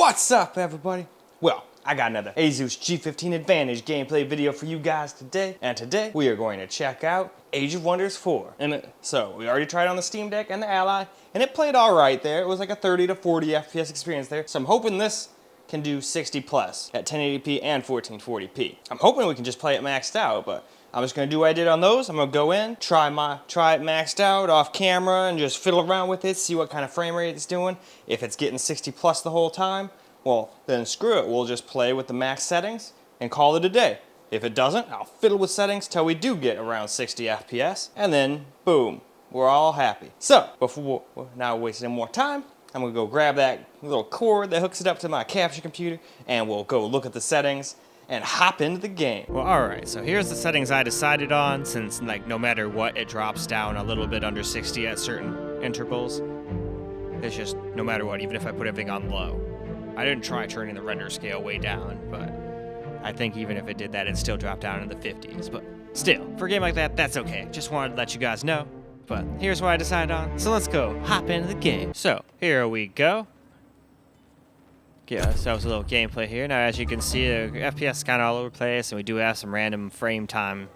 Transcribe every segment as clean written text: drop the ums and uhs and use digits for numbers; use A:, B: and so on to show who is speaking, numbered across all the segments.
A: What's up, everybody? Well, I got another Asus G15 Advantage gameplay video for you guys today, and today we are going to check out Age of Wonders 4. So we already tried on the Steam Deck and the Ally, and it played all right there. It was like a 30 to 40 FPS experience there. So I'm hoping this can do 60 plus at 1080p and 1440p. I'm hoping we can just play it maxed out, but I'm just gonna do what I did on those. I'm gonna go in, try it maxed out off camera and just fiddle around with it, see what kind of frame rate it's doing. If it's getting 60 plus the whole time, well, then screw it. We'll just play with the max settings and call it a day. If it doesn't, I'll fiddle with settings till we do get around 60 FPS, and then boom, we're all happy. So, before now wasting more time, I'm gonna go grab that little cord that hooks it up to my capture computer, and we'll go look at the settings and hop into the game. Well, alright, so here's the settings I decided on, since like no matter what, it drops down a little bit under 60 at certain intervals. It's just no matter what, even if I put everything on low. I didn't try turning the render scale way down, but I think even if it did that, it'd still drop down in the 50s. But still, for a game like that, that's okay. Just wanted to let you guys know. But here's what I decided on, so let's go hop into the game. So, here we go. Get ourselves a little gameplay here. Now, as you can see, the FPS is kind of all over the place, and we do have some random frame time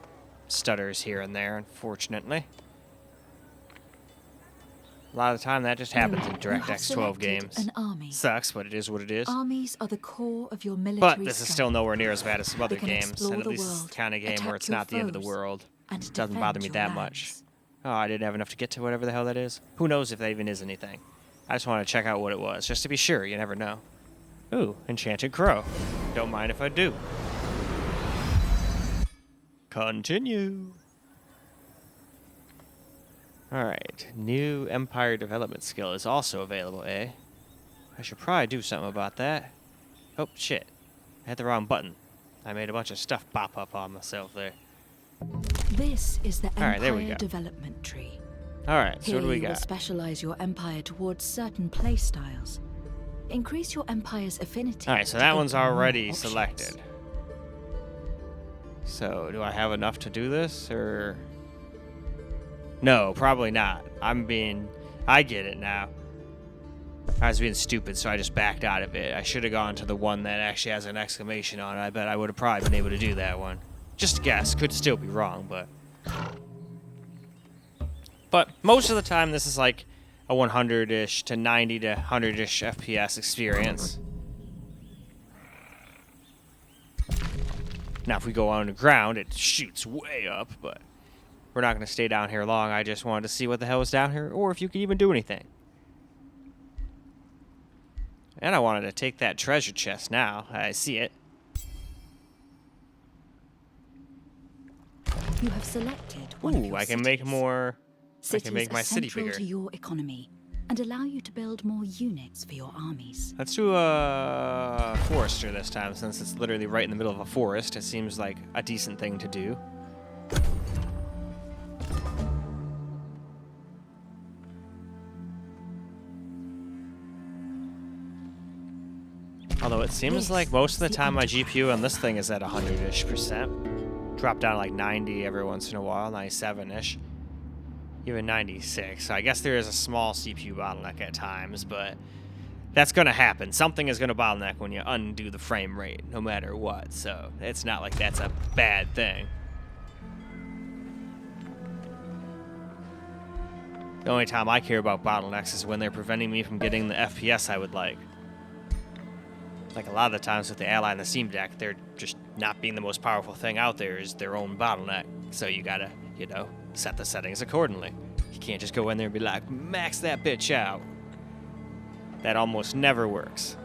A: stutters here and there, unfortunately. A lot of the time, that just happens in DirectX 12 games.
B: An army.
A: Sucks, but it is what it is.
B: Armies are the core of your military
A: But this is
B: strength.
A: still nowhere near as bad as some other
B: They can
A: games,
B: explore
A: and at
B: the
A: least it's
B: world,
A: the kind of game where
B: attack
A: it's
B: your
A: not the end of the
B: foes,
A: world.
B: and
A: It doesn't
B: defend
A: bother me
B: your
A: that much.
B: lands.
A: Oh, I didn't have enough to get to whatever the hell that is. Who knows if that even is anything. I just want to check out what it was, just to be sure. You never know. Ooh, Enchanted Crow. Don't mind if I do. Continue. Alright, new Empire Development skill is also available, eh? I should probably do something about that. Oh, shit. I hit the wrong button. I made a bunch of stuff pop up on myself there.
B: This is the
A: Alright, there we
B: Empire
A: go.
B: Development Tree.
A: Alright, so
B: Here
A: what do we
B: you will
A: got?
B: specialize your empire towards certain playstyles. Increase your empire's affinity.
A: Alright, so
B: to
A: that one's
B: open more
A: already
B: options.
A: selected. So, do I have enough to do this, or... No, probably not. I get it now. I was being stupid, so I just backed out of it. I should have gone to the one that actually has an exclamation on it. I bet I would have probably been able to do that one. Just a guess. Could still be wrong, but... But most of the time, this is like a 100-ish to 90 to 100-ish FPS experience. Now, if we go on the ground, it shoots way up, but we're not going to stay down here long. I just wanted to see what the hell was down here, or if you could even do anything. And I wanted to take that treasure chest now. I see it.
B: You have selected one of
A: Ooh,
B: your
A: I can make
B: cities.
A: more... I
B: Cities
A: can make my
B: are
A: city
B: central
A: bigger.
B: to your economy and allow you to build more units for your armies.
A: Let's do a forester this time, since it's literally right in the middle of a forest. It seems like a decent thing to do. Although it seems
B: This
A: like most of the
B: is the
A: time my
B: Enterprise.
A: GPU on this thing is at 100-ish%. Drop down to like 90 every once in a while, 97-ish. Even 96. So I guess there is a small CPU bottleneck at times, but that's going to happen. Something is going to bottleneck when you undo the frame rate, no matter what. So it's not like that's a bad thing. The only time I care about bottlenecks is when they're preventing me from getting the FPS I would like. Like a lot of the times with the Ally and the Steam Deck, they're just not being the most powerful thing out there is their own bottleneck. So you gotta, you know, set the settings accordingly. You can't just go in there and be like, max that bitch out. That almost never works.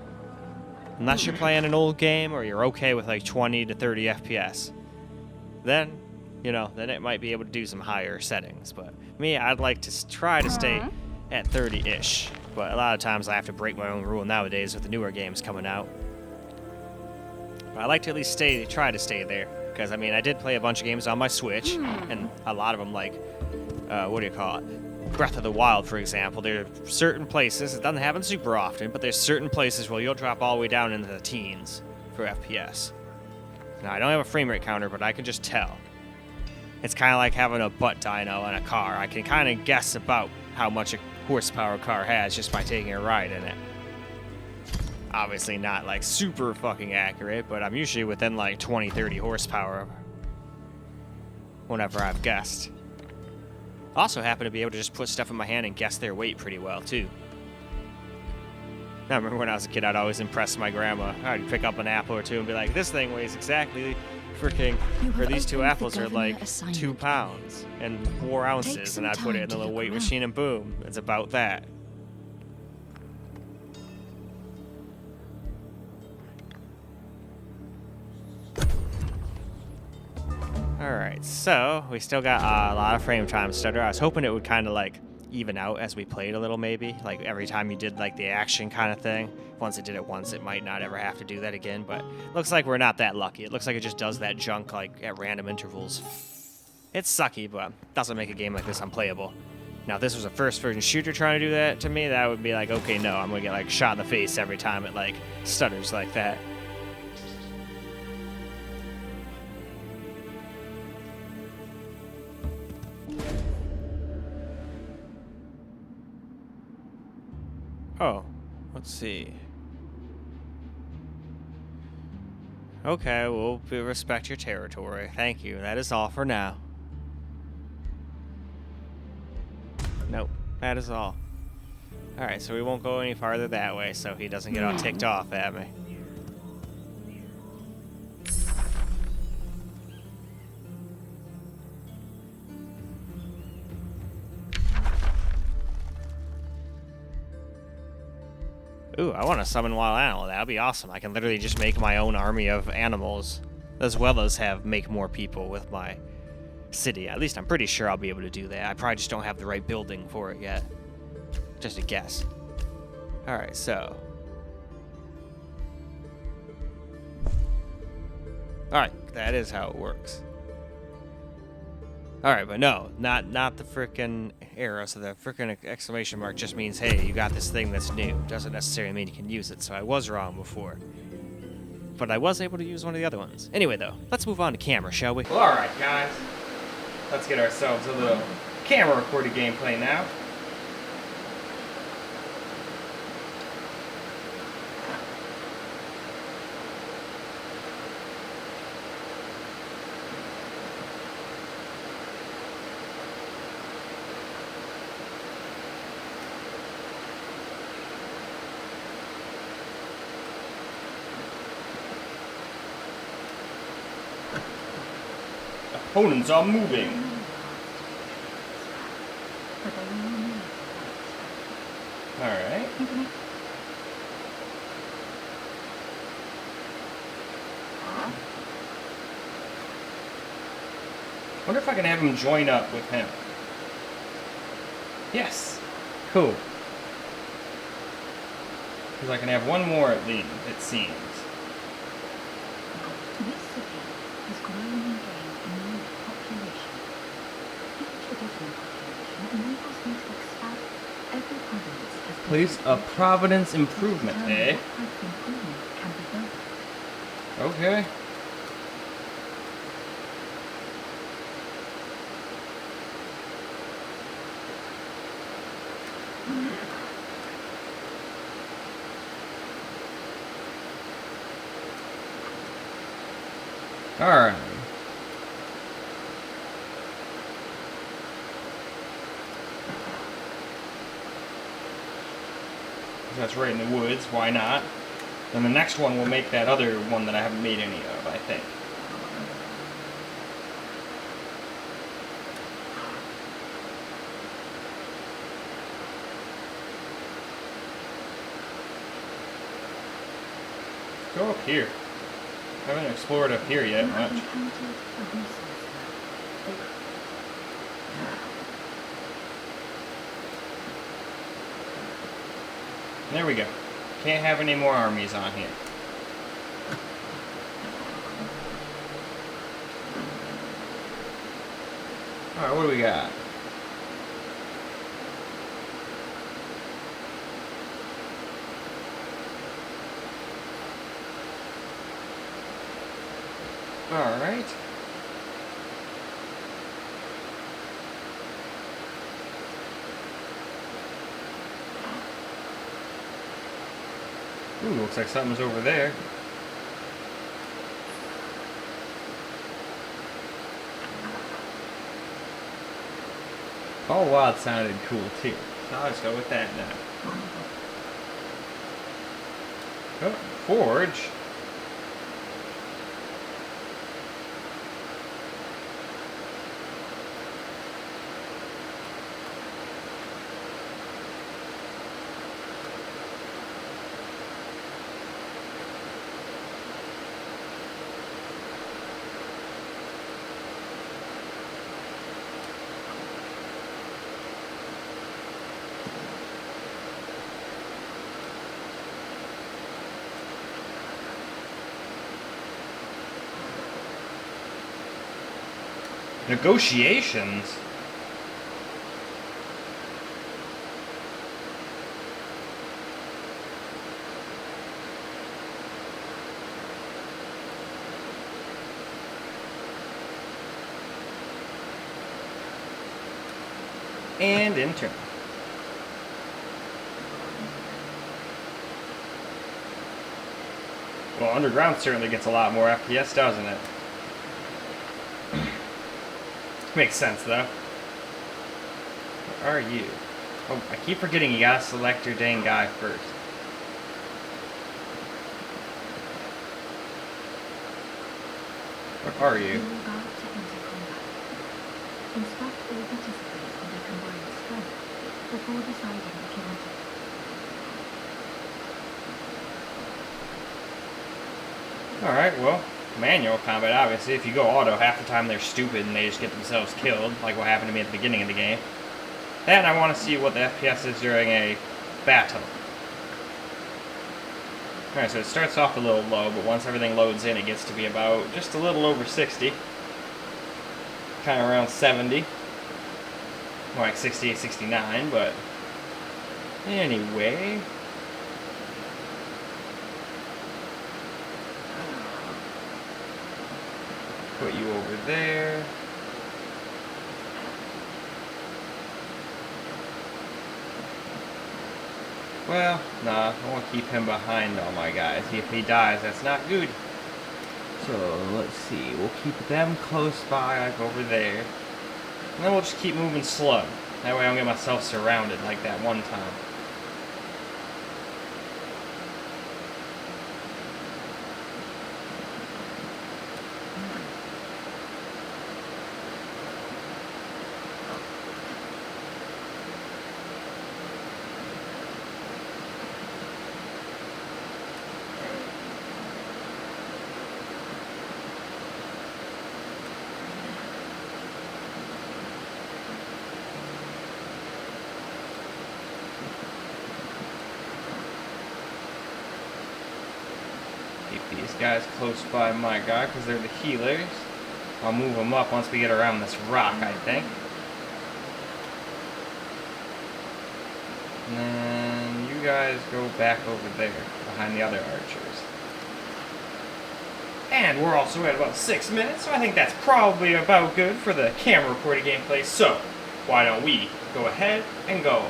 A: Unless you're playing an old game or you're okay with like 20 to 30 FPS. Then, you know, then it might be able to do some higher settings. But me, I'd like to try to stay at 30-ish. But a lot of times I have to break my own rule nowadays with the newer games coming out. But I like to at least try to stay there. Because, I mean, I did play a bunch of games on my Switch, and a lot of them, like, what do you call it? Breath of the Wild, for example. There are certain places, it doesn't happen super often, but there's certain places where you'll drop all the way down into the teens for FPS. Now, I don't have a frame rate counter, but I can just tell. It's kind of like having a butt dyno in a car. I can kind of guess about how much a horsepower car has just by taking a ride in it. Obviously not like super fucking accurate, but I'm usually within like 20-30 horsepower whenever I've guessed. Also happen to be able to just put stuff in my hand and guess their weight pretty well too. I remember when I was a kid, I'd always impress my grandma. I'd pick up an apple or two and be like, this thing weighs exactly freaking, or these 2 apples are like 2 pounds and 4 ounces, and I'd put it in the little weight machine and boom, it's about that. Alright, so we still got a lot of frame time stutter. I was hoping it would kind of like even out as we played a little, maybe. Like every time you did like the action kind of thing. Once it did it once, it might not ever have to do that again, but looks like we're not that lucky. It looks like it just does that junk like at random intervals. It's sucky, but doesn't make a game like this unplayable. Now, if this was a first-person shooter trying to do that to me, that would be like, okay, no, I'm gonna get like shot in the face every time it like stutters like that. Oh, let's see. Okay, we'll respect your territory. Thank you. That is all for now. Nope, that is all. Alright, so we won't go any farther that way so he doesn't get all ticked off at me. Ooh, I want to summon wild animal. That would be awesome. I can literally just make my own army of animals, as well as make more people with my city. At least I'm pretty sure I'll be able to do that. I probably just don't have the right building for it yet. Just a guess. Alright, so. Alright, that is how it works. Alright, but no, not the frickin' arrow, so the frickin' exclamation mark just means, hey, you got this thing that's new. Doesn't necessarily mean you can use it, so I was wrong before. But I was able to use one of the other ones. Anyway, though, let's move on to camera, shall we? Well, alright, guys. Let's get ourselves a little camera-recorded gameplay now. Opponents are moving. Alright. Wonder if I can have him join up with him. Yes. Cool. Because I can have one more at least, it seems.
B: This city has grown and gained a new population. Each additional population enables me to expand every province as
A: Place a Providence improvement, eh?
B: what type of improvement can be built.
A: Okay. Alright. That's right in the woods, why not? Then the next one will make that other one that I haven't made any of, I think. Go up here. I haven't explored up here yet much. There we go. Can't have any more armies on here. Alright, what do we got? Alright. Ooh, looks like something's over there. Oh wow, it sounded cool too. So I'll just go with that now. Oh, forge. Negotiations? And enter. Well, underground certainly gets a lot more FPS, doesn't it? Makes sense, though. Where are you? Oh, I keep forgetting you gotta select your dang guy first. Where are you?
B: You are about to enter combat. Inspect all participants on their combined strength before deciding if you want to.
A: Alright, well, manual combat, obviously. If you go auto, half the time they're stupid and they just get themselves killed, like what happened to me at the beginning of the game. And I want to see what the FPS is during a battle. Alright, so it starts off a little low, but once everything loads in, it gets to be about just a little over 60. Kind of around 70. More like 68, 69, but anyway. Put you over there. Well, nah, I want to keep him behind all my guys. If he dies, that's not good. So, let's see. We'll keep them close by, like over there. And then we'll just keep moving slow. That way I don't get myself surrounded like that one time. Keep these guys close by my guy because they're the healers. I'll move them up once we get around this rock, I think. And then you guys go back over there behind the other archers. And we're also at about 6 minutes, so I think that's probably about good for the camera recorded gameplay. So, why don't we go ahead and go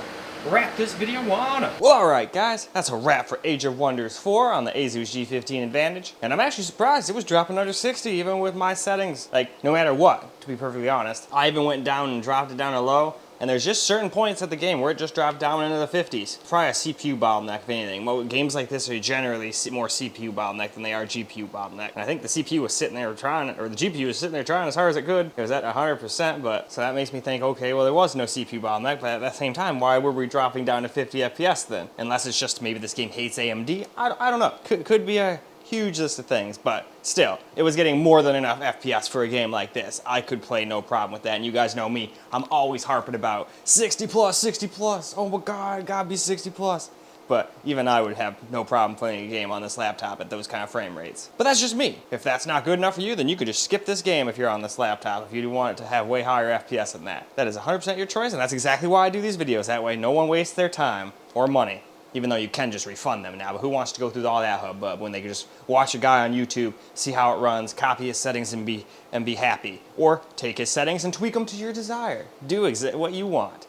A: wrap this video on up. Well, alright guys, that's a wrap for Age of Wonders 4 on the Asus G15 Advantage. And I'm actually surprised it was dropping under 60 even with my settings, like no matter what, to be perfectly honest. I even went down and dropped it down to low. And there's just certain points at the game where it just dropped down into the 50s. Probably a CPU bottleneck, if anything. Games like this are generally more CPU bottleneck than they are GPU bottleneck. And I think the CPU was sitting there trying, or the GPU was sitting there trying as hard as it could. It was at 100%, but so that makes me think, okay, well there was no CPU bottleneck, but at the same time, why were we dropping down to 50 FPS then? Unless it's just maybe this game hates AMD. I don't know. Could be a huge list of things, but still, it was getting more than enough FPS for a game like this. I could play no problem with that, and you guys know me. I'm always harping about 60 plus, 60 plus. Oh my god, gotta be 60 plus. But even I would have no problem playing a game on this laptop at those kind of frame rates. But that's just me. If that's not good enough for you, then you could just skip this game if you're on this laptop, if you want it to have way higher FPS than that. That is 100% your choice, and that's exactly why I do these videos. That way no one wastes their time or money. Even though you can just refund them now, but who wants to go through all that hubbub when they can just watch a guy on YouTube, see how it runs, copy his settings and be happy. Or take his settings and tweak them to your desire. Do what you want.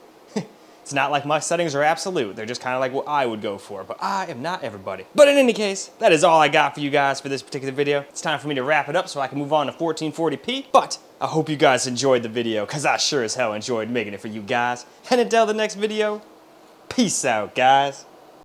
A: It's not like my settings are absolute. They're just kind of like what I would go for, but I am not everybody. But in any case, that is all I got for you guys for this particular video. It's time for me to wrap it up so I can move on to 1440p, but I hope you guys enjoyed the video, because I sure as hell enjoyed making it for you guys. And until the next video, peace out, guys.